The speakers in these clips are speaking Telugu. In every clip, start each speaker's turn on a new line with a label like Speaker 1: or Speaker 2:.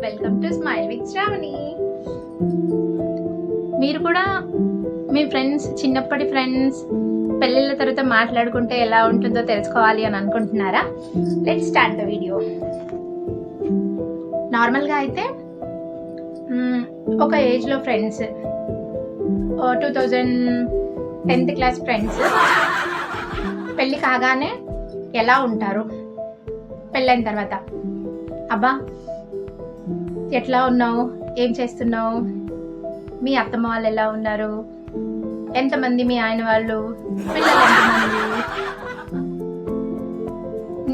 Speaker 1: Welcome to smile with Shravani. మీరు కూడా మీ ఫ్రెండ్స్, చిన్నప్పటి ఫ్రెండ్స్ పెళ్ళిళ్ళ తర్వాత మాట్లాడుకుంటే ఎలా ఉంటుందో తెలుసుకోవాలి అని అనుకుంటున్నారా? Let's start the video. నార్మల్గా అయితే ఒక ఏజ్లో ఫ్రెండ్స్, 2010th క్లాస్ ఫ్రెండ్స్ పెళ్ళి కాగానే ఎలా ఉంటారు, పెళ్ళైన తర్వాత అబ్బా ఎట్లా ఉన్నావు, ఏం చేస్తున్నావు, మీ అత్తమ్మ వాళ్ళు ఎలా ఉన్నారు, ఎంతమంది మీ ఆయన వాళ్ళు, పిల్లలు ఎంతమంది,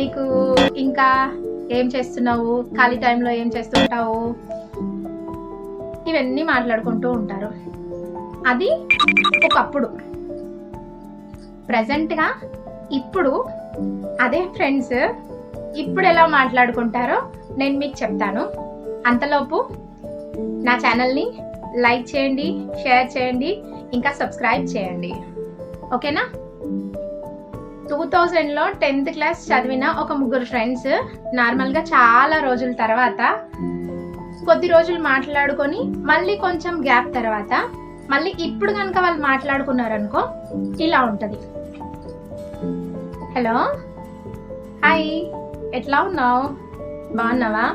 Speaker 1: నీకు ఇంకా ఏం చేస్తున్నావు, ఖాళీ టైంలో ఏం చేస్తుంటావు, ఇవన్నీ మాట్లాడుకుంటూ ఉంటారు. అది ఒకప్పుడు. ప్రజెంట్గా ఇప్పుడు అదే ఫ్రెండ్స్ ఇప్పుడు ఎలా మాట్లాడుకుంటారో నేను మీకు చెప్తాను. అంతలోపు నా ఛానల్ని లైక్ చేయండి, షేర్ చేయండి, ఇంకా సబ్స్క్రైబ్ చేయండి, ఓకేనా? 2000లో 10th క్లాస్ చదివిన ఒక ముగ్గురు ఫ్రెండ్స్ నార్మల్గా చాలా రోజుల తర్వాత, కొద్ది రోజులు మాట్లాడుకొని మళ్ళీ కొంచెం గ్యాప్ తర్వాత మళ్ళీ ఇప్పుడు కనుక వాళ్ళు మాట్లాడుకున్నారనుకో ఇలా ఉంటుంది. హలో, హాయ్, ఎట్లా ఉన్నావు, బాగున్నావా,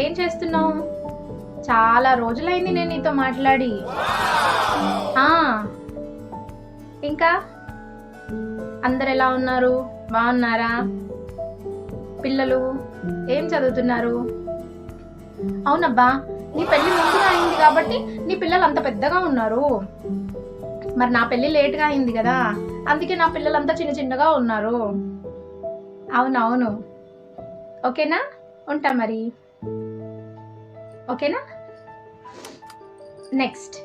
Speaker 1: ఏం చేస్తున్నావు, చాలా రోజులైంది నేను నీతో మాట్లాడి, ఇంకా అందరు ఎలా ఉన్నారు, బాగున్నారా, పిల్లలు ఏం చదువుతున్నారు, అవునబ్బా నీ పెళ్ళి ముందుగా అయింది కాబట్టి నీ పిల్లలు అంత పెద్దగా ఉన్నారు, మరి నా పెళ్ళి లేట్గా అయింది కదా, అందుకే నా పిల్లలంతా చిన్న చిన్నగా ఉన్నారు. అవునవును, ఓకేనా, ఉంటా మరి, ఓకేనా? Next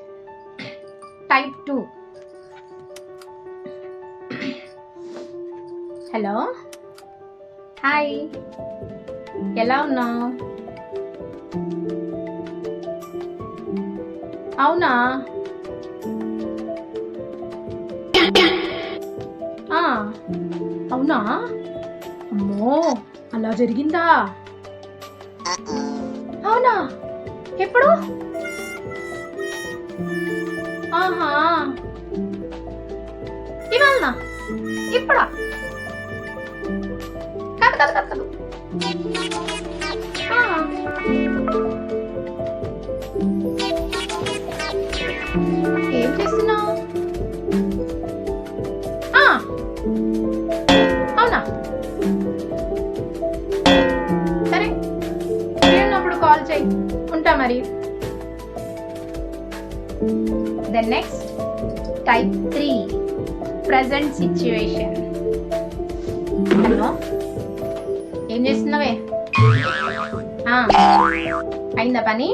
Speaker 1: type 2. హలో, హాయ్, ఎలా ఉన్నావు, అవునా, అవునా, అమ్మో అలా జరిగిందా, అవునా, ఎప్పుడు, ఆహా, ఇవాళనా, ఇప్పుడా, కాదు కాదు కాదు కాదు, ఏం చేస్తున్నావు, అవునా, సరే ఉన్నప్పుడు కాల్ చేయి, ఉంటా మరి. The next type 3, present situation. Hello, ఏం చేస్తున్నావే, అయిందా పని,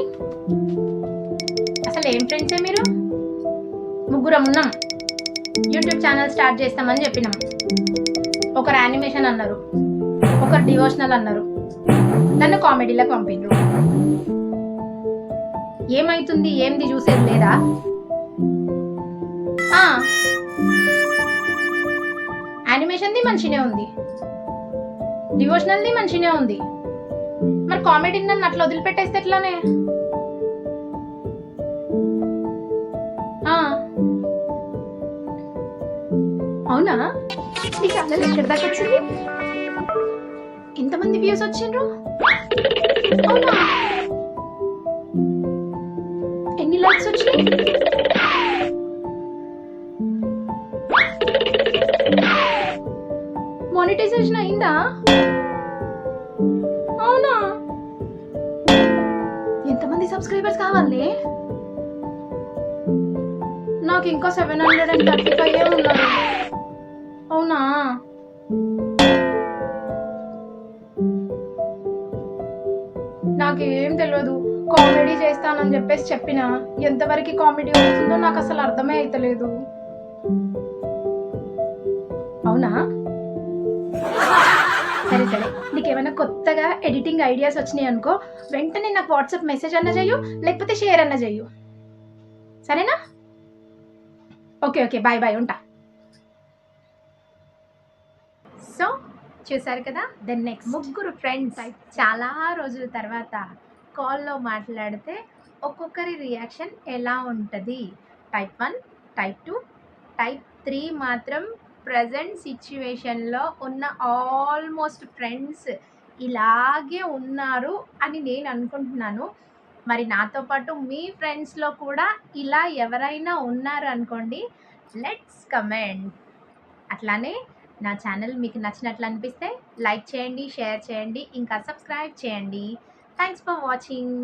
Speaker 1: అసలు ఏం ఫ్రెండ్సే మీరు, ముగ్గురం ఉన్నాం, యూట్యూబ్ ఛానల్ స్టార్ట్ చేస్తామని చెప్పినాం, ఒకరు యానిమేషన్ అన్నారు, ఒకరు డివోషనల్ అన్నారు, నన్ను కామెడీలో పంపిండ్రు, ఏమైతుంది, ఏంది చూసేది లేదా, యానిమేషన్ది మంచినే ఉంది, డివోషనల్ది మంచినే ఉంది, మరి కామెడీని నన్ను అట్లా వదిలిపెట్టేస్తే ఎట్లానే, అవునా, ఈ ఛానల్ ఎక్కడి దాకా వచ్చింది, ఎంతమంది వ్యూస్ వచ్చిండ్రు, అవునా, ఎన్ని లైక్స్ వచ్చినాయి, మానిటైజేషన్ అయిందా, అవునా, ఎంతమంది సబ్స్క్రైబర్స్ కావాలి, నాకు ఇంకా 735 ఉన్నారు, అవునా, నాకేం తెలియదు, కామెడీ చేస్తానని చెప్పేసి చెప్పిన, ఎంతవరకు కామెడీ అవుతుందో నాకు అసలు అర్థమే అవుతలేదు, అవునా, సరే సరే, నీకేమైనా కొత్తగా ఎడిటింగ్ ఐడియాస్ వచ్చినాయి అనుకో, వెంటనే నాకు వాట్సాప్ మెసేజ్ అన్న చెయ్యు, లేకపోతే షేర్ అన్న చెయ్యు, సరేనా? ఓకే ఓకే, బాయ్ బాయ్, ఉంటా. సో చూసారు కదా, దెన్ నెక్స్ట్ ముగ్గురు ఫ్రెండ్స్ చాలా రోజుల తర్వాత కాల్‌లో మాట్లాడితే ఒక్కొక్కరి రియాక్షన్ ఎలా ఉంటది? టైప్ 1, టైప్ 2, టైప్ 3 మాత్రం ప్రెజెంట్ సిట్యుయేషన్‌లో ఉన్న ఆల్మోస్ట్ ఫ్రెండ్స్ ఇలాగే ఉన్నారు అని నేను అనుకుంటున్నాను. మరి నాతో పాటు మీ ఫ్రెండ్స్‌లో కూడా ఇలా ఎవరైనా ఉన్నారు అనుకోండి. Let's comment. అట్లానే నా ఛానల్ మీకు నచ్చినట్లు అనిపిస్తే లైక్ చేయండి, షేర్ చేయండి, ఇంకా సబ్స్క్రైబ్ చేయండి. Thanks for watching.